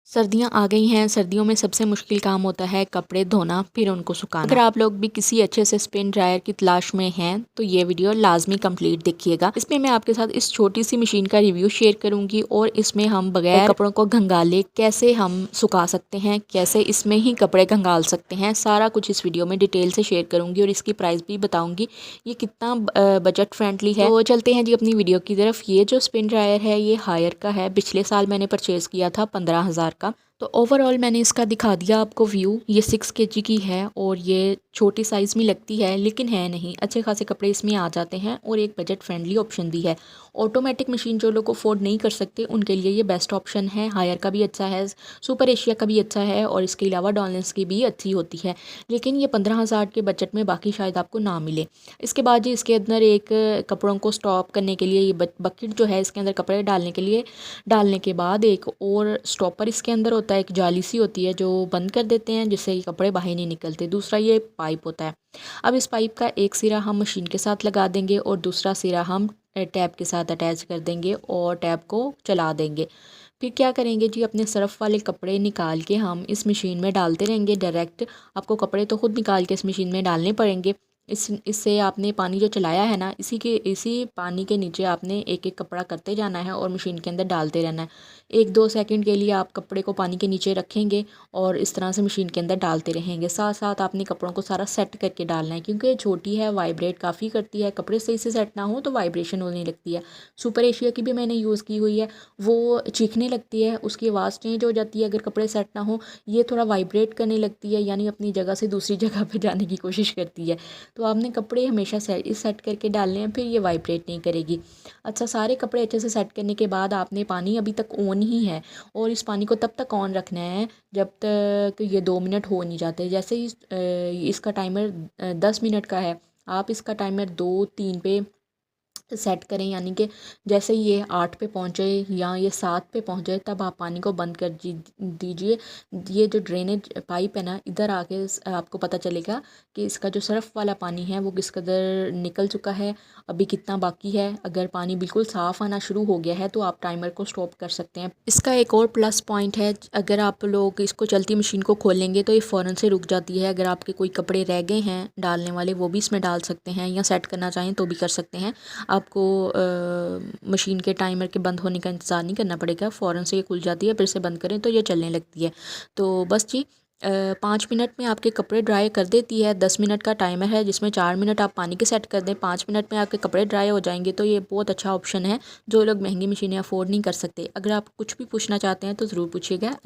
सर्दियाँ आ गई हैं। सर्दियों में सबसे मुश्किल काम होता है कपड़े धोना, फिर उनको सुखाना। अगर आप लोग भी किसी अच्छे से स्पिन ड्रायर की तलाश में हैं तो ये वीडियो लाजमी कंप्लीट देखिएगा। इसमें मैं आपके साथ इस छोटी सी मशीन का रिव्यू शेयर करूंगी और इसमें हम बगैर कपड़ों को घंगाले कैसे हम सुखा सकते हैं, कैसे इसमें ही कपड़े घंगाल सकते हैं, सारा कुछ इस वीडियो में डिटेल से शेयर करूंगी और इसकी प्राइस भी बताऊंगी ये कितना बजट फ्रेंडली है। तो चलते हैं जी अपनी वीडियो की तरफ। ये जो स्पिन ड्रायर है ये हायर का है। पिछले साल मैंने परचेज़ किया था 15,000 का। तो ओवरऑल मैंने इसका दिखा दिया आपको व्यू। ये 6 kg की है और ये छोटी साइज़ में लगती है लेकिन है नहीं, अच्छे खासे कपड़े इसमें आ जाते हैं और एक बजट फ्रेंडली ऑप्शन भी है। ऑटोमेटिक मशीन जो लोग अफोर्ड नहीं कर सकते उनके लिए ये बेस्ट ऑप्शन है। हायर का भी अच्छा है, सुपर एशिया का भी अच्छा है और इसके अलावा डॉलर्स की भी अच्छी होती है, लेकिन ये 15,000 के बजट में बाकी शायद आपको ना मिले। इसके बाद जी इसके अंदर एक कपड़ों को स्टॉप करने के लिए ये बकेट जो है, इसके अंदर कपड़े डालने के लिए डालने के बाद एक और स्टॉपर इसके अंदर होता है, एक जाली सी होती है जो बंद कर देते हैं जिससे ये कपड़े बाहर नहीं निकलते। दूसरा ये पाइप होता है। अब इस पाइप का एक सिरा हम मशीन के साथ लगा देंगे और दूसरा सिरा हम टैप के साथ अटैच कर देंगे और टैप को चला देंगे। फिर क्या करेंगे जी, अपने सर्फ वाले कपड़े निकाल के हम इस मशीन में डालते रहेंगे डायरेक्ट। आपको कपड़े तो खुद निकाल के इस मशीन में डालने पड़ेंगे। इससे आपने पानी जो चलाया है ना, इसी पानी के नीचे आपने एक एक कपड़ा करते जाना है और मशीन के अंदर डालते रहना है। 1-2 सेकंड के लिए आप कपड़े को पानी के नीचे रखेंगे और इस तरह से मशीन के अंदर डालते रहेंगे। साथ साथ आपने कपड़ों को सारा सेट करके डालना है क्योंकि ये छोटी है, वाइब्रेट काफ़ी करती है। कपड़े सही से सेट ना हो तो वाइब्रेशन होने लगती है। सुपर एशिया की भी मैंने यूज़ की हुई है, वो चीखने लगती है, उसकी आवाज़ चेंज हो जाती है अगर कपड़े सेट ना हो। ये थोड़ा वाइब्रेट करने लगती है, यानी अपनी जगह से दूसरी जगह पर जाने की कोशिश करती है। तो आपने कपड़े हमेशा सेट करके डालने हैं, फिर ये वाइब्रेट नहीं करेगी। अच्छा, सारे कपड़े अच्छे से सेट करने के बाद आपने पानी अभी तक ऑन ही है और इस पानी को तब तक ऑन रखना है जब तक ये 2 मिनट हो नहीं जाते। जैसे ही इसका टाइमर 10 मिनट का है, आप इसका टाइमर 2-3 पे सेट करें, यानी कि जैसे ये 8 पे पहुँचे या ये 7 पे पहुँचे तब आप पानी को बंद कर दीजिए। ये जो ड्रेनेज पाइप है ना, इधर आके आपको पता चलेगा कि इसका जो सर्फ वाला पानी है वो किस कदर निकल चुका है, अभी कितना बाकी है। अगर पानी बिल्कुल साफ़ आना शुरू हो गया है तो आप टाइमर को स्टॉप कर सकते हैं। इसका एक और प्लस पॉइंट है, अगर आप लोग इसको चलती मशीन को खोलेंगे तो ये फ़ौरन से रुक जाती है। अगर आपके कोई कपड़े रह गए हैं डालने वाले वो भी इसमें डाल सकते हैं या सेट करना चाहें तो भी कर सकते हैं। आपको मशीन के टाइमर के बंद होने का इंतज़ार नहीं करना पड़ेगा, फ़ौरन से ये खुल जाती है, फिर से बंद करें तो ये चलने लगती है। तो बस जी 5 मिनट में आपके कपड़े ड्राई कर देती है। 10 मिनट का टाइमर है जिसमें 4 मिनट आप पानी के सेट कर दें, 5 मिनट में आपके कपड़े ड्राई हो जाएंगे। तो ये बहुत अच्छा ऑप्शन है जो लोग महंगी मशीनें अफोर्ड नहीं कर सकते। अगर आप कुछ भी पूछना चाहते हैं तो ज़रूर पूछिएगा।